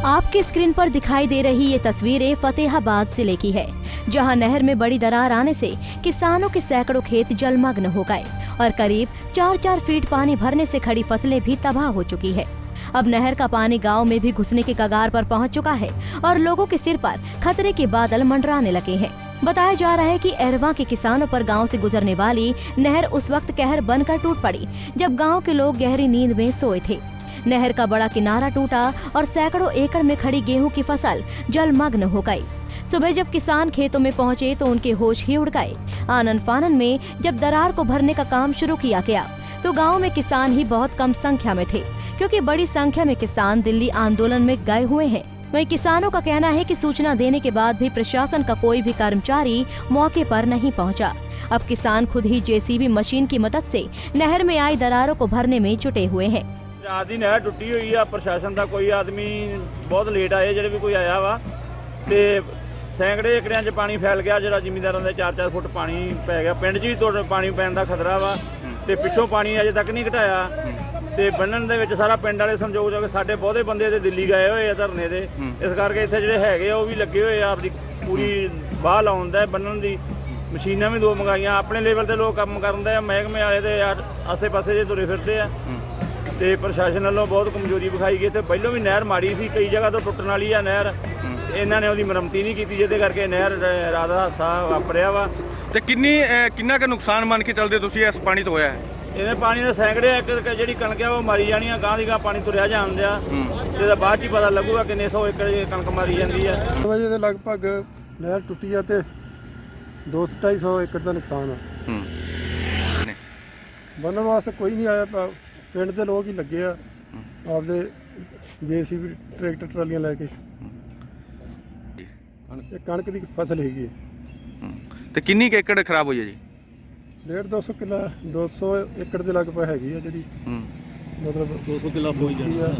आपके स्क्रीन पर दिखाई दे रही ये तस्वीरें फतेहाबाद जिले की है, जहां नहर में बड़ी दरार आने से किसानों के सैकड़ों खेत जलमग्न हो गए और करीब 4-4 फीट पानी भरने से खड़ी फसलें भी तबाह हो चुकी है। अब नहर का पानी गांव में भी घुसने के कगार पर पहुंच चुका है और लोगों के सिर पर खतरे के बादल मंडराने लगे हैं। बताया जा रहा है कि अरवा के किसानों पर गांव से गुजरने वाली नहर उस वक्त कहर बनकर टूट पड़ी जब गांव के लोग गहरी नींद में सोए थे। नहर का बड़ा किनारा टूटा और सैकड़ों एकड़ में खड़ी गेहूं की फसल जलमग्न हो गई। सुबह जब किसान खेतों में पहुंचे तो उनके होश ही उड़ गए। आनन फानन में जब दरार को भरने का काम शुरू किया गया तो गांव में किसान ही बहुत कम संख्या में थे, क्योंकि बड़ी संख्या में किसान दिल्ली आंदोलन में गए हुए हैं। वहीं किसानों का कहना है कि सूचना देने के बाद भी प्रशासन का कोई भी कर्मचारी मौके पर नहीं पहुंचा। अब किसान खुद ही जेसीबी मशीन की मदद से नहर में आई दरारों को भरने में जुटे हुए हैं। आदि नहर टुटी हुई है, प्रशासन का कोई आदमी बहुत लेट आए, जो भी कोई आया वा ते सैकड़े एकड़ियां 'ਚ पानी फैल गया। जो जिमीदारों के 4-4 फुट पानी पै गया। पिंड 'ਚ भी तो पानी पैण का खतरा वा ते पिछों पानी अजे तक नहीं घटाया ते बन्नण दे विच सारा पिंड वाले संजोग जो कि साडे बहुते बंदे ते दिल्ली गए हुए आ धरने दे, इस करके इत्थे जिहड़े हैगे आ ओह भी लगे हुए आ आपदी पूरी बाह लाउण दा बन्नण दी। मशीनां भी 2 मंगाईਆਂ, अपने लेवल ते लोग काम करन दे, महकमे वाले ते आसे पासे जे तुरे फिरदे आ ਤੇ ਪ੍ਰਸ਼ਾਸਨ ਵੱਲੋਂ ਬਹੁਤ ਕਮਜ਼ੋਰੀ ਵਿਖਾਈ ਗਈ। ਤੇ ਪਹਿਲਾਂ ਵੀ ਨਹਿਰ ਮਾੜੀ ਸੀ, ਕਈ ਜਗ੍ਹਾ ਤੋਂ ਟੁੱਟਣ ਵਾਲੀ ਆ ਨਹਿਰ, ਇਹਨਾਂ ਨੇ ਉਹਦੀ ਮੁਰੰਮਤੀ ਨਹੀਂ ਕੀਤੀ, ਜਿਹਦੇ ਕਰਕੇ ਨਹਿਰ ਰਾਤ ਦਾ ਹਾਦਸਾ ਵਾਪਰਿਆ ਵਾ। ਤੇ ਕਿੰਨਾ ਕੁ ਨੁਕਸਾਨ ਮੰਨ ਕੇ ਚੱਲਦੇ ਤੁਸੀਂ ਇਸ ਪਾਣੀ ਤੋਂ ਹੋਇਆ ਹੈ? ਇਹਨੇ ਪਾਣੀ ਦੇ ਸੈਂਕੜੇ ਏਕੜ ਜਿਹੜੀ ਕਣਕ ਆ ਉਹ ਮਾਰੀ ਜਾਣੀ ਆ, ਗਾਂ ਦੀ ਗਾਂ ਪਾਣੀ ਤੁਰਿਆ ਜਾਂਦੇ ਆ, ਜਿਹਦਾ ਬਾਅਦ 'ਚ ਹੀ ਪਤਾ ਲੱਗੂਗਾ ਕਿੰਨੇ 100 ਏਕੜ ਕਣਕ ਮਾਰੀ ਜਾਂਦੀ ਆ। 9 ਵਜੇ ਦੇ ਲਗਭਗ ਨਹਿਰ ਟੁੱਟੀ ਆ ਤੇ 200-250 ਏਕੜ ਦਾ ਨੁਕਸਾਨ ਆ। ਬੰਨਣ ਵਾਸਤੇ ਕੋਈ ਨਹੀਂ ਆਇਆ, ਪਿੰਡ ਦੇ ਲੋਕ ਹੀ ਲੱਗੇ ਆ ਆਪਦੇ ਜੇਸੀਬੀ ਟਰੈਕਟਰ ਟਰਾਲੀਆਂ ਲੈ ਕੇ। ਕਣਕ ਦੀ ਫਸਲ ਹੈਗੀ ਤੇ ਕਿੰਨੀ ਕੁ ਏਕੜ ਖਰਾਬ ਹੋਈ ਹੈ ਜੀ? 150 ਕਿੱਲਾ 200 ਏਕੜ ਦੇ ਲਗਭਗ ਹੈਗੀ ਆ, ਜਿਹੜੀ ਮਤਲਬ 200 ਕਿੱਲਾ ਹੋਈ ਜਾਂਦੀ ਆ।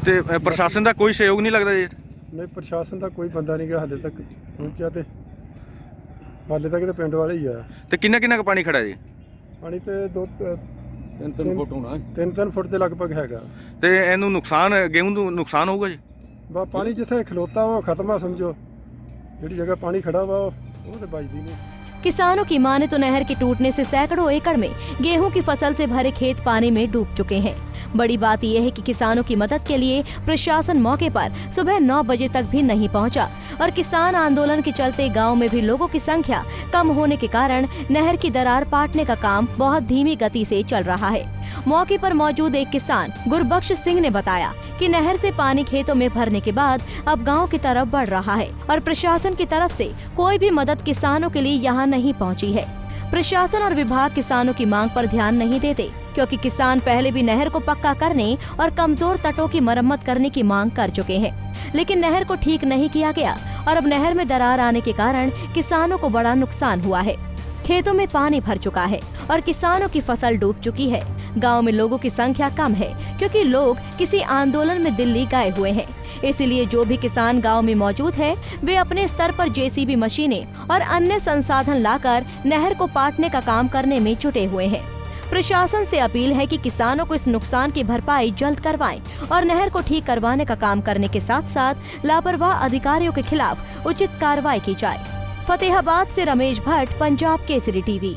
ਤੇ ਪ੍ਰਸ਼ਾਸਨ ਦਾ ਕੋਈ ਸਹਿਯੋਗ ਨਹੀਂ ਲੱਗਦਾ ਜੀ? ਨਹੀਂ, ਪ੍ਰਸ਼ਾਸਨ ਦਾ ਕੋਈ ਬੰਦਾ ਨਹੀਂ ਗਾ ਹਾਲੇ ਤੱਕ ਪਹੁੰਚਿਆ, ਤੇ ਹਾਲੇ ਤੱਕ ਤਾਂ ਪਿੰਡ ਵਾਲੇ ਹੀ ਆ। ਤੇ ਕਿੰਨਾ ਕੁ ਪਾਣੀ ਖੜਾ ਜੀ? ਪਾਣੀ ਤੇ 3-3 ਫੁੱਟ ਹੋਣਾ, 3-3 ਫੁੱਟ ਦੇ ਲਗਭਗ ਹੈਗਾ। ਤੇ ਇਹਨੂੰ ਨੁਕਸਾਨ, गेहूं ਨੂੰ ਨੁਕਸਾਨ ਹੋਊਗਾ ਜੀ? ਬਾ ਪਾਣੀ ਜਿੱਥੇ ਖਲੋਤਾ ਵਾ ਖਤਮ ਆ, समझो ਜਿਹੜੀ जगह पानी खड़ा हुआ वो तो बचती नहीं। किसानों की माने तो नहर के टूटने से सैकड़ों एकड़ में गेहूं की फसल से भरे खेत पानी में डूब चुके हैं। बड़ी बात यह है कि किसानों की मदद के लिए प्रशासन मौके पर सुबह 9 बजे तक भी नहीं पहुंचा और किसान आंदोलन के चलते गांव में भी लोगों की संख्या कम होने के कारण नहर की दरार पाटने का काम बहुत धीमी गति से चल रहा है। मौके पर मौजूद एक किसान गुरबख्श सिंह ने बताया कि नहर से पानी खेतों में भरने के बाद अब गांव की तरफ बढ़ रहा है और प्रशासन की तरफ से कोई भी मदद किसानों के लिए यहां नहीं पहुंची है। प्रशासन और विभाग किसानों की मांग पर ध्यान नहीं देते, क्योंकि किसान पहले भी नहर को पक्का करने और कमजोर तटों की मरम्मत करने की मांग कर चुके हैं, लेकिन नहर को ठीक नहीं किया गया और अब नहर में दरार आने के कारण किसानों को बड़ा नुकसान हुआ है। खेतों में पानी भर चुका है और किसानों की फसल डूब चुकी है। गांव में लोगों की संख्या कम है, क्योंकि लोग किसी आंदोलन में दिल्ली गए हुए हैं। इसलिए जो भी किसान गांव में मौजूद है वे अपने स्तर पर जेसीबी मशीनें और अन्य संसाधन लाकर नहर को पाटने का काम करने में जुटे हुए हैं। प्रशासन से अपील है कि किसानों को इस नुकसान की भरपाई जल्द करवाएं और नहर को ठीक करवाने का काम करने के साथ साथ लापरवाह अधिकारियों के खिलाफ उचित कार्रवाई की जाए। फतेहाबाद से रमेश भट्ट, पंजाब केसरी टीवी।